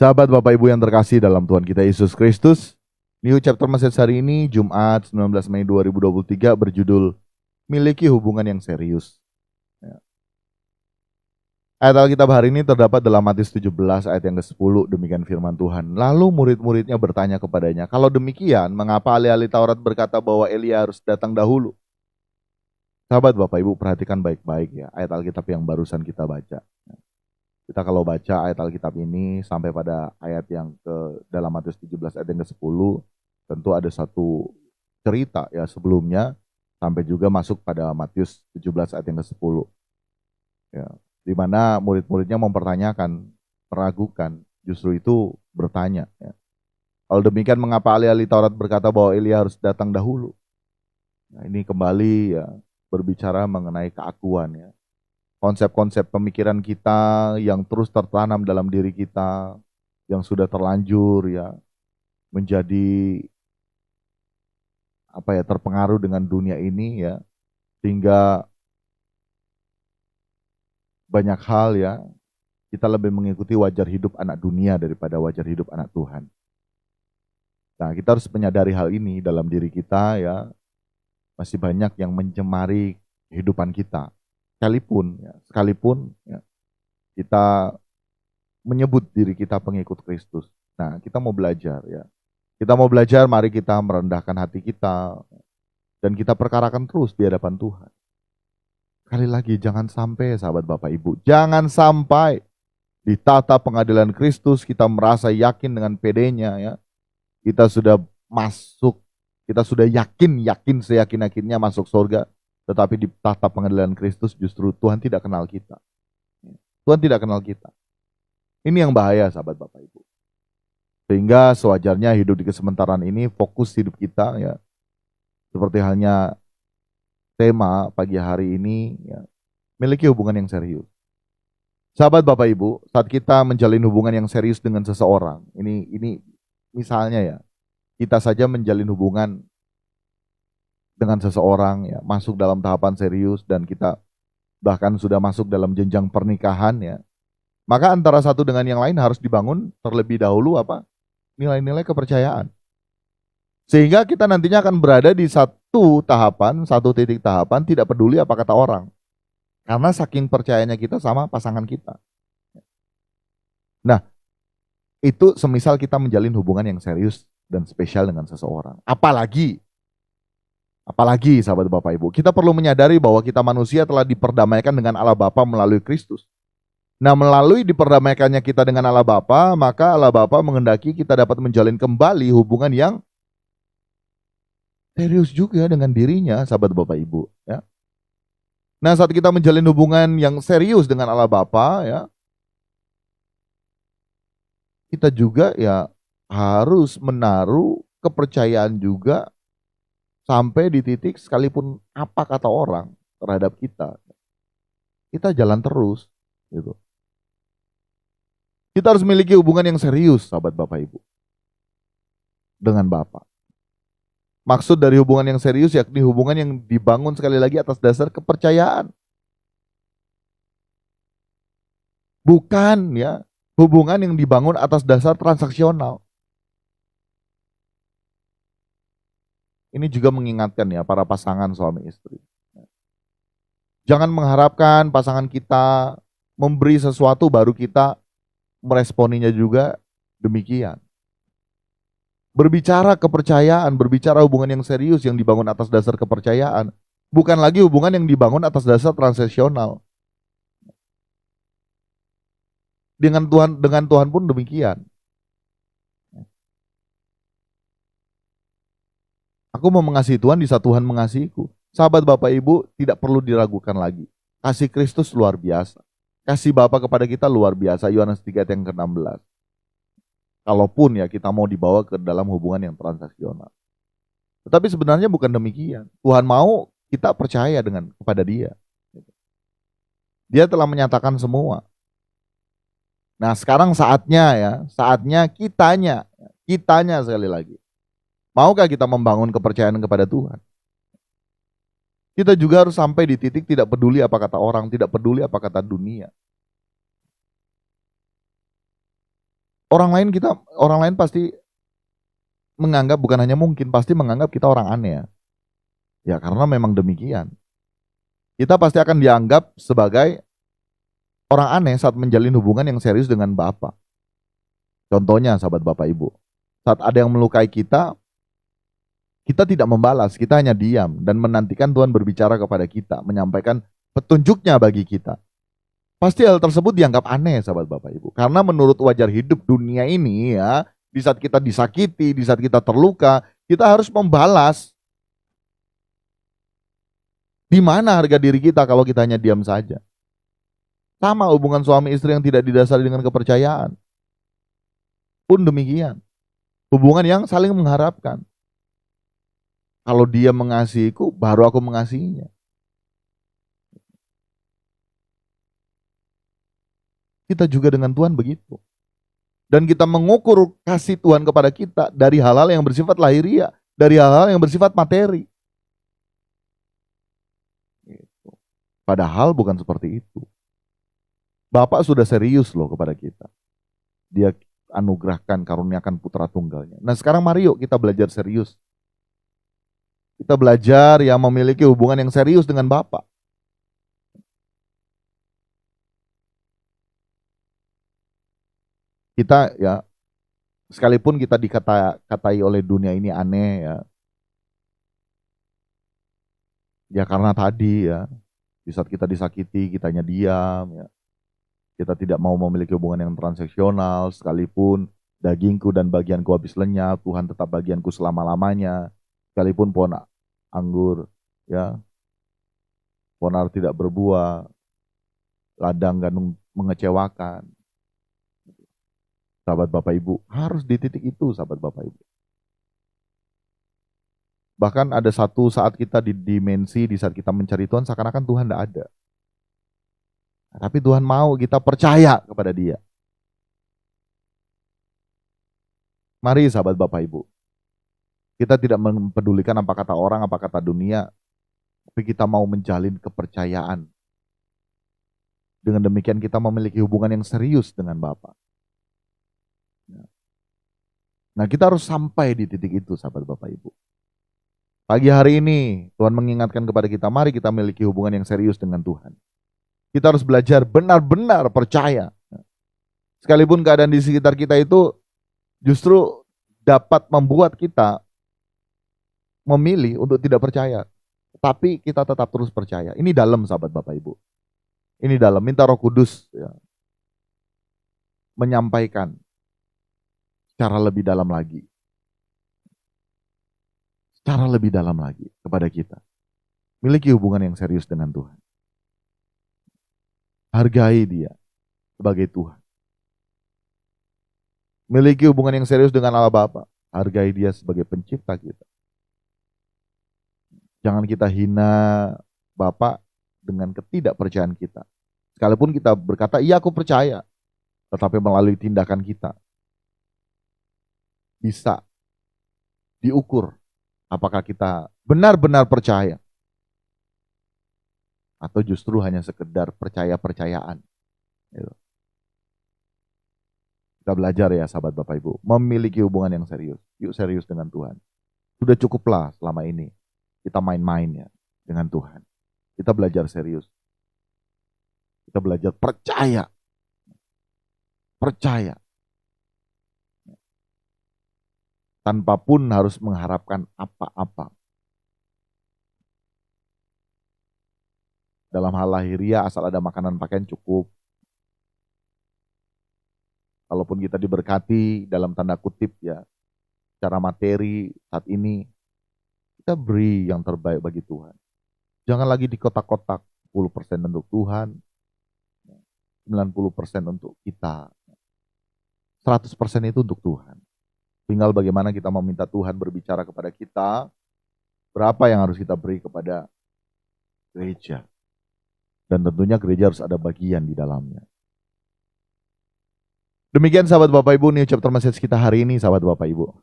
Sahabat Bapak Ibu yang terkasih dalam Tuhan kita Yesus Kristus, New Chapter Message hari ini Jumat 19 Mei 2023 berjudul Miliki Hubungan yang Serius. Ayat Alkitab hari ini terdapat dalam Matius 17 ayat yang ke-10, demikian firman Tuhan. Lalu murid-muridnya bertanya kepadanya, kalau demikian mengapa ahli-ahli Taurat berkata bahwa Elia harus datang dahulu? Sahabat Bapak Ibu perhatikan baik-baik ya ayat Alkitab yang barusan kita baca. Kita kalau baca ayat Alkitab ini sampai pada ayat yang dalam Matius 17 ayat yang ke-10, tentu ada satu cerita ya sebelumnya sampai juga masuk pada Matius 17 ayat yang ke-10. Ya, di mana murid-muridnya mempertanyakan, meragukan, justru itu bertanya. Ya. Kalau demikian mengapa ahli-ahli Taurat berkata bahwa Elia harus datang dahulu? Nah, ini kembali ya berbicara mengenai keakuan ya. Konsep-konsep pemikiran kita yang terus tertanam dalam diri kita, yang sudah terlanjur ya menjadi terpengaruh dengan dunia ini ya, sehingga banyak hal ya kita lebih mengikuti wajar hidup anak dunia daripada wajar hidup anak Tuhan. Nah, kita harus menyadari hal ini dalam diri kita ya, masih banyak yang mencemari kehidupan kita. Sekalipun ya, kita menyebut diri kita pengikut Kristus. Nah, kita mau belajar ya. Kita mau belajar, mari kita merendahkan hati kita dan kita perkarakan terus di hadapan Tuhan. Sekali lagi, jangan sampai sahabat Bapak Ibu, jangan sampai di tata pengadilan Kristus kita merasa yakin dengan pedenya ya. Kita sudah masuk, kita sudah yakin seyakin-yakinnya masuk surga, tetapi di tata pengadilan Kristus justru Tuhan tidak kenal kita. Tuhan tidak kenal kita. Ini yang bahaya sahabat Bapak Ibu. Sehingga sewajarnya hidup di kesementaraan ini fokus hidup kita ya. Seperti halnya tema pagi hari ini ya, miliki hubungan yang serius. Sahabat Bapak Ibu, saat kita menjalin hubungan yang serius dengan seseorang, ini misalnya ya, kita saja menjalin hubungan dengan seseorang ya, masuk dalam tahapan serius dan kita bahkan sudah masuk dalam jenjang pernikahan ya. Maka antara satu dengan yang lain harus dibangun terlebih dahulu nilai-nilai kepercayaan. Sehingga kita nantinya akan berada di satu titik tahapan, tidak peduli apa kata orang. Karena saking percayanya kita sama pasangan kita. Nah, itu semisal kita menjalin hubungan yang serius dan spesial dengan seseorang. Apalagi sahabat Bapak Ibu, kita perlu menyadari bahwa kita manusia telah diperdamaikan dengan Allah Bapa melalui Kristus. Nah, melalui diperdamaikannya kita dengan Allah Bapa, maka Allah Bapa menghendaki kita dapat menjalin kembali hubungan yang serius juga dengan dirinya, sahabat Bapak Ibu. Ya. Nah, saat kita menjalin hubungan yang serius dengan Allah Bapa, ya, kita juga ya harus menaruh kepercayaan juga sampai di titik sekalipun apa kata orang terhadap kita, kita jalan terus, gitu. Kita harus memiliki hubungan yang serius, sahabat Bapak Ibu, dengan Bapa. Maksud dari hubungan yang serius yakni hubungan yang dibangun sekali lagi atas dasar kepercayaan. Bukan ya, hubungan yang dibangun atas dasar transaksional. Ini juga mengingatkan ya para pasangan suami istri. Jangan mengharapkan pasangan kita memberi sesuatu baru kita meresponinya juga demikian. Berbicara kepercayaan, berbicara hubungan yang serius yang dibangun atas dasar kepercayaan, bukan lagi hubungan yang dibangun atas dasar transaksional. Dengan Tuhan pun demikian. Aku mau mengasihi Tuhan di saat Tuhan mengasihiku. Sahabat Bapak Ibu tidak perlu diragukan lagi. Kasih Kristus luar biasa. Kasih Bapa kepada kita luar biasa. Yohanes 3 ayat yang ke-16. Kalaupun ya kita mau dibawa ke dalam hubungan yang transaksional. Tetapi sebenarnya bukan demikian. Tuhan mau kita percaya kepada Dia. Dia telah menyatakan semua. Nah, sekarang saatnya kitanya sekali lagi. Maukah kita membangun kepercayaan kepada Tuhan? Kita juga harus sampai di titik tidak peduli apa kata orang, tidak peduli apa kata dunia. Orang lain pasti menganggap, bukan hanya mungkin, pasti menganggap kita orang aneh ya. Ya karena memang demikian. Kita pasti akan dianggap sebagai orang aneh saat menjalin hubungan yang serius dengan Bapa. Contohnya sahabat Bapak Ibu, saat ada yang melukai kita, kita tidak membalas, kita hanya diam dan menantikan Tuhan berbicara kepada kita, menyampaikan petunjuknya bagi kita. Pasti hal tersebut dianggap aneh sahabat Bapak Ibu. Karena menurut wajar hidup dunia ini ya, di saat kita disakiti, di saat kita terluka, kita harus membalas. Di mana harga diri kita kalau kita hanya diam saja? Sama hubungan suami istri yang tidak didasari dengan kepercayaan. Pun demikian. Hubungan yang saling mengharapkan. Kalau dia mengasihiku, baru aku mengasihinya. Kita juga dengan Tuhan begitu. Dan kita mengukur kasih Tuhan kepada kita dari hal-hal yang bersifat lahiriah, dari hal-hal yang bersifat materi. Padahal bukan seperti itu. Bapak sudah serius loh kepada kita. Dia anugerahkan, karuniakan putra tunggalnya. Nah sekarang mari yuk kita belajar serius. Kita belajar yang memiliki hubungan yang serius dengan Bapak. Kita ya, sekalipun kita dikatai oleh dunia ini aneh ya. Ya karena tadi ya, di saat kita disakiti, kitanya diam ya. Kita tidak mau memiliki hubungan yang transaksional, sekalipun dagingku dan bagianku habis lenyap, Tuhan tetap bagianku selama-lamanya. Sekalipun pohon anggur, ya, pohon ara tidak berbuah, ladang gandum mengecewakan. Sahabat Bapak Ibu, harus di titik itu sahabat Bapak Ibu. Bahkan ada satu saat kita di dimensi, di saat kita mencari Tuhan, seakan-akan Tuhan tidak ada. Tapi Tuhan mau kita percaya kepada Dia. Mari sahabat Bapak Ibu. Kita tidak mempedulikan apa kata orang, apa kata dunia. Tapi kita mau menjalin kepercayaan. Dengan demikian kita memiliki hubungan yang serius dengan Bapa. Nah kita harus sampai di titik itu sahabat Bapak Ibu. Pagi hari ini Tuhan mengingatkan kepada kita, mari kita memiliki hubungan yang serius dengan Tuhan. Kita harus belajar benar-benar percaya. Sekalipun keadaan di sekitar kita itu justru dapat membuat kita memilih untuk tidak percaya. Tapi kita tetap terus percaya. Ini dalam sahabat Bapak Ibu. Ini dalam, minta Roh Kudus ya, menyampaikan secara lebih dalam lagi. Secara lebih dalam lagi kepada kita. Miliki hubungan yang serius dengan Tuhan. Hargai Dia sebagai Tuhan. Miliki hubungan yang serius dengan Allah Bapa. Hargai Dia sebagai pencipta kita. Jangan kita hina Bapa dengan ketidakpercayaan kita. Sekalipun kita berkata, iya aku percaya. Tetapi melalui tindakan kita bisa diukur apakah kita benar-benar percaya. Atau justru hanya sekedar percaya-percayaan. Gitu. Kita belajar ya sahabat Bapak Ibu. Memiliki hubungan yang serius. Yuk serius dengan Tuhan. Sudah cukuplah selama ini. Kita main-main ya dengan Tuhan. Kita belajar serius. Kita belajar percaya. Percaya. Tanpa pun harus mengharapkan apa-apa. Dalam hal lahiriah asal ada makanan pakaian cukup. Kalaupun kita diberkati dalam tanda kutip ya, secara materi saat ini, kita beri yang terbaik bagi Tuhan. Jangan lagi di kotak-kotak, 10% untuk Tuhan, 90% untuk kita, 100% itu untuk Tuhan. Tinggal bagaimana kita meminta Tuhan berbicara kepada kita, berapa yang harus kita beri kepada gereja. Dan tentunya gereja harus ada bagian di dalamnya. Demikian sahabat Bapak Ibu, New Chapter Message kita hari ini sahabat Bapak Ibu.